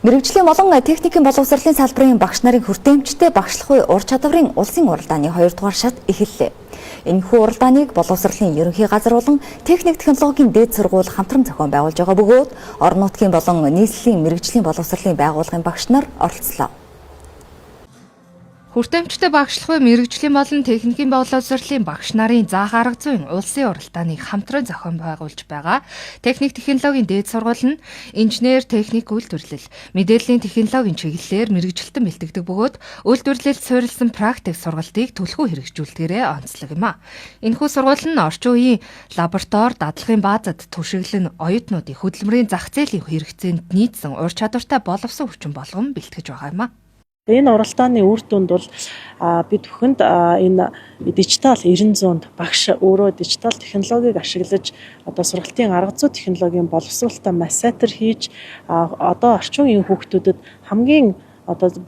Мэргэжлийн болон техникийн боловсролын салбарын багш нарын хүртээмжтэй багшлах үе ур чадварын улсын уралдааны 2 дугаар шат эхэллээ. Энэхүү уралдааныг боловсролын ерөнхий газар болон техник технологийн дээд сургууль хамтран зохион байгуулж байгаа бөгөөд орон нутгийн болон нийслэлийн мэргэжлийн боловсролын байгууллагын багш нар оролцлоо. Хүртээмжтэй багшлах үе мэргэжлийн болон техникийн боловсролын багш нарын заах арга зүйн улсын уралдааныг хамтран зохион байгуулж байгаа. Техник технологийн дээд сургууль нь инженер техник үйлдвэрлэл, мэдээллийн технологийн чиглэлээр мэргэжилтэн бэлтгэдэг бөгөөд үйлдвэрлэлд суурилсан практик сургалтыг түлхүү хэрэгжүүлдгээрээ онцлог юм а. Энэхүү сургууль нь орчин үеийн лаборатори, дадлагын баазад түшиглэн оюутнуудын хөдөлмөрийн зах зээлийн хэрэгцээнд нийцсэн ур чадвартай боловсон хүчин болгон бэлтгэж байгаа юм а. Энэ уралдааны үр дүнд бол бид бүхэнд энэ дижитал 900-д багш өөрөө дижитал технологиг ашиглаж сургалтын арга зүй технологийн боловсролтой массатер хийж орчин үеийн хүүхдүүдэд хамгийн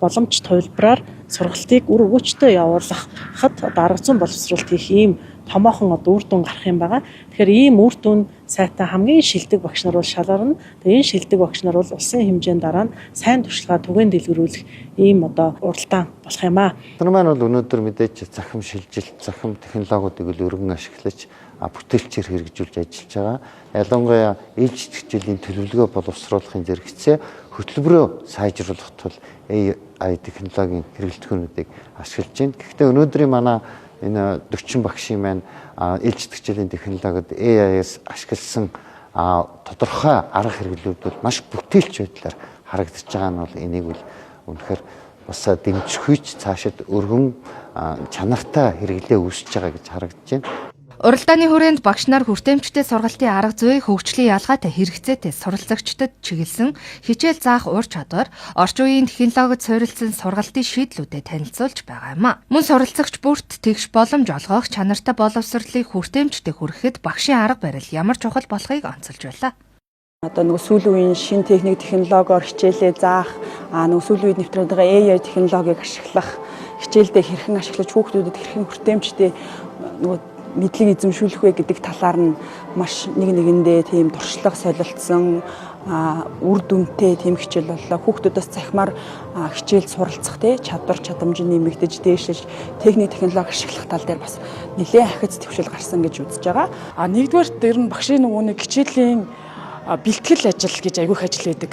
боломж тулбараар сургалтыг үр өгөөчтэй явуулахад арга зүйн боловсролт хийх ийм томоохон үр дүн гарах юм байгаа. Тэгэхээр ийм үр дүн сайтай хамгийн шилдэг багш нар бол шалгарна. Тэгээ энэ шилдэг багш нар бол улсын хэмжээнд дараа нь сайн туршлагаа түгээн дэлгэрүүлэх ийм уралдаан болох юм аа. Тэр маань бол өнөөдөр мэдээж захим шилжилт, захим технологиудыг өргөн ашиглаж бүтээлчээр хэрэгжүүлж ажиллаж байгаа. Ялангуяа ээлж хичээлийн төлөвлөгөө боловсруулахын зэрэгцээ хөтөлбөрөө сайжруулах тул AI технологийн хэрэглэдэгчнүүдийг ашиглаж байна. Гэхдээ өнөөдрийн манай энэ 40 багшийн маань ээлж хичээлийн технологид AI-аас ашигласан тодорхой арга хэрэглүүд бол маш бүтээлч байдлаар харагдаж байгаа нь бол энийг бол үнэхээр бас дэмжихүйч цаашид өргөн чанартай хэрэглээ үүсэж байгаа гэж харагдаж байна. Уралдааны хүрээнд багш нар хүртээмжтэй сургалтын арга зүй, хөгжлийн ялгаатай хэрэгцээтэй суралцагчдад чиглэсэн хичээл заах ур чадвар, орчин үеийн технологид суурилсан сургалтын шийдлүүдэд танилцуулж байгаа юм а. Мөн суралцагч бүрт тэгш боломж олгох чанартай боловсролыг хүртээмжтэй хүрэхэд багшийн арга барил ямар чухал болохыг онцолж байлаа. Сүүлийн үеийн шинэ техник технологиор хичээлээ заах, сүүлийн үед нэвтрээд байгаа AI технологиг ашиглах, хичээлдээ хэрхэн ашиглаж хүүхдүүдэд хэрхэн хүртээмжтэй мэдлэг эзэмшүүлэх вэ гэдэг талаар нь маш нэгэндээ тийм туршлага солилцсон үр дүнтэй тийм хичээл боллоо. Хүүхдүүдээс захимаар хичээл суралцах чадвар чадамж нэмэгдэж дээшилж техник технологи ашиглах тал дээр бас нэлээд ахиц төвшил гарсан гэж үзэж байгаа. Нэгдүгээр дээр нь багшийн нэг хичээлийн бэлтгэл ажил гэж аягүйх ажил байдаг.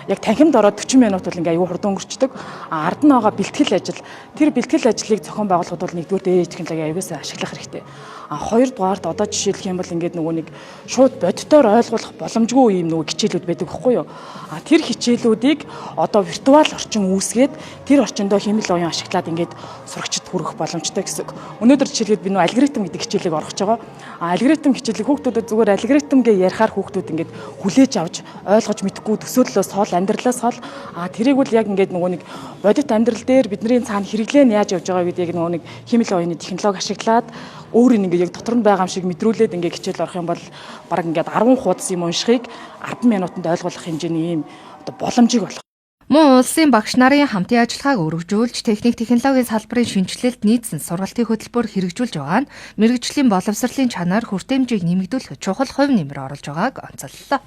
Яг танхимд ороод 40 минут бол ингээ аюу хурдан өнгөрчдөг. Ард нь байгаа бэлтгэл ажил. Тэр бэлтгэл ажлыг зохион байгуулахад бол нэгдүгээр технологи аюулсаа ашиглах хэрэгтэй. Хоёрдугаарт одоо жишээлх юм бол ингээд нэг шууд бодитоор ойлгох боломжгүй юм хичээлүүд байдаг байхгүй юу? Тэр хичээлүүдийг одоо виртуал орчин үүсгээд тэр орчиндөө хэмэл оюун ашиглаад ингээд сурагчид хүрэх боломжтой гэсэн. Өнөөдөр жишээлгээд би алгоритм гэдэг хичээлийг орохж байгаа. Алгоритм хичээлийг хүүхдүүдэд зүгээр алгоритмгээ ярихаар хүүхдүүд ингээд хүлээж авч ойлгож мэдхгүй төсөөллөөс хол амьдралаас хол тэрийг бол яг ингээд нэг бодит амьдрал дээр бидний цаана хэрэглээ нь яаж явж байгаа гэдэг яг нэг хэмэл оюуны технологи ашиглаад өөрийн ингээд яг дотор нь байгаа юм шиг мэдрүүлээд ингээд хичээл орох юм бол баг ингээд 10 хуудас юм уншихыг 10 минутанд ойлгох хэмжээний ийм боломжийг болох. Мөн улсын багш нарын хамтын ажиллагааг өргөжүүлж техник технологийн салбарын шинжилэлд нийцсэн сургалтын хөтөлбөр хэрэгжүүлж байгаа нь мэргэжлийн боловсролын чанар хүртээмжийг нэмэгдүүлэхэд чухал хувь нэмэр оруулж байгааг онцоллоо.